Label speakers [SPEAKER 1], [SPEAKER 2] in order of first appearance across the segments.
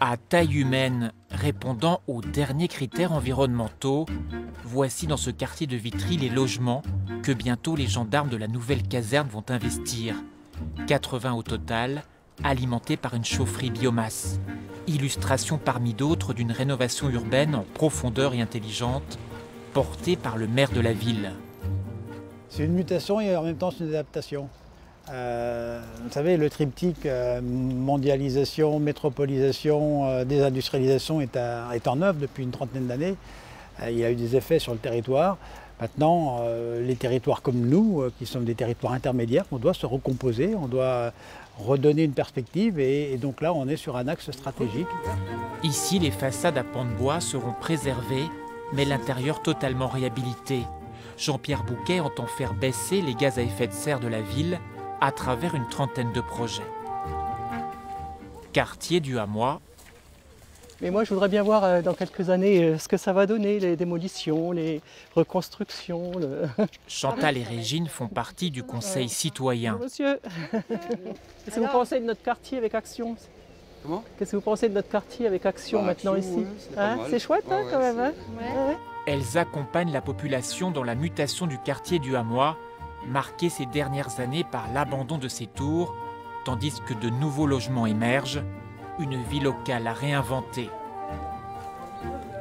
[SPEAKER 1] À taille humaine, répondant aux derniers critères environnementaux, voici dans ce quartier de Vitry les logements que bientôt les gendarmes de la nouvelle caserne vont investir. 80 au total, alimentés par une chaufferie biomasse. Illustration parmi d'autres d'une rénovation urbaine en profondeur et intelligente, portée par le maire de la ville.
[SPEAKER 2] C'est une mutation et en même temps c'est une adaptation. Vous savez, le triptyque mondialisation, métropolisation, désindustrialisation est en œuvre depuis une trentaine d'années. Il a eu des effets sur le territoire. Maintenant, les territoires comme nous, qui sommes des territoires intermédiaires, on doit se recomposer, on doit redonner une perspective et donc là, on est sur un axe stratégique.
[SPEAKER 1] Ici, les façades à pans de bois seront préservées, mais l'intérieur totalement réhabilité. Jean-Pierre Bouquet entend faire baisser les gaz à effet de serre de la ville à travers une trentaine de projets. Quartier du Hamois.
[SPEAKER 3] Mais moi, je voudrais bien voir dans quelques années ce que ça va donner, les démolitions, les reconstructions.
[SPEAKER 1] Chantal et Régine font partie du conseil citoyen.
[SPEAKER 3] Bonjour, monsieur. Qu'est-ce que vous pensez de notre quartier avec Action?
[SPEAKER 4] Comment?
[SPEAKER 3] Qu'est-ce que vous pensez de notre quartier avec Action maintenant
[SPEAKER 4] Action,
[SPEAKER 3] ici?
[SPEAKER 4] ouais,
[SPEAKER 3] C'est chouette quand même. Hein, ouais.
[SPEAKER 1] Elles accompagnent la population dans la mutation du quartier du Hamois, marqué ces dernières années par l'abandon de ses tours, tandis que de nouveaux logements émergent, une vie locale à réinventer.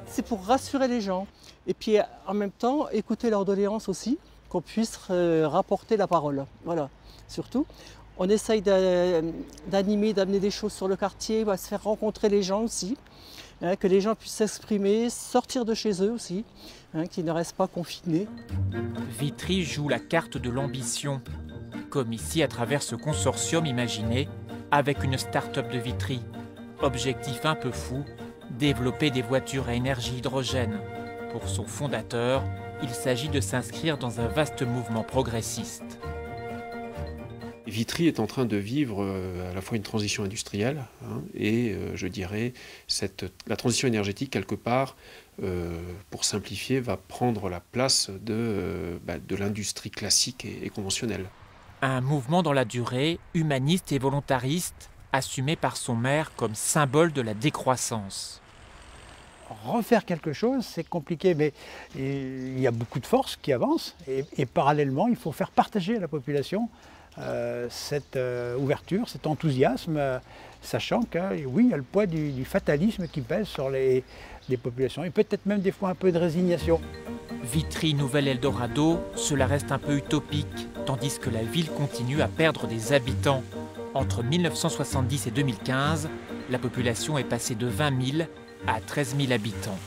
[SPEAKER 3] C'est pour rassurer les gens et puis en même temps écouter leurs doléances aussi, qu'on puisse rapporter la parole. Voilà, surtout. On essaye d'animer, d'amener des choses sur le quartier, se faire rencontrer les gens aussi, hein, que les gens puissent s'exprimer, sortir de chez eux aussi, hein, qu'ils ne restent pas confinés.
[SPEAKER 1] Vitry joue la carte de l'ambition, comme ici à travers ce consortium imaginé avec une start-up de Vitry. Objectif un peu fou, développer des voitures à énergie hydrogène. Pour son fondateur, il s'agit de s'inscrire dans un vaste mouvement progressiste.
[SPEAKER 5] Vitry est en train de vivre à la fois une transition industrielle et je dirais la transition énergétique quelque part, pour simplifier, va prendre la place de l'industrie classique et conventionnelle.
[SPEAKER 1] Un mouvement dans la durée, humaniste et volontariste, assumé par son maire comme symbole de la décroissance.
[SPEAKER 2] Refaire quelque chose, c'est compliqué, mais il y a beaucoup de forces qui avancent et parallèlement, il faut faire partager à la population cette ouverture, cet enthousiasme, sachant que oui, il y a le poids du fatalisme qui pèse sur les populations et peut-être même des fois un peu de résignation.
[SPEAKER 1] Vitry, Nouvel Eldorado, cela reste un peu utopique, tandis que la ville continue à perdre des habitants. Entre 1970 et 2015, la population est passée de 20 000 à 13 000 habitants.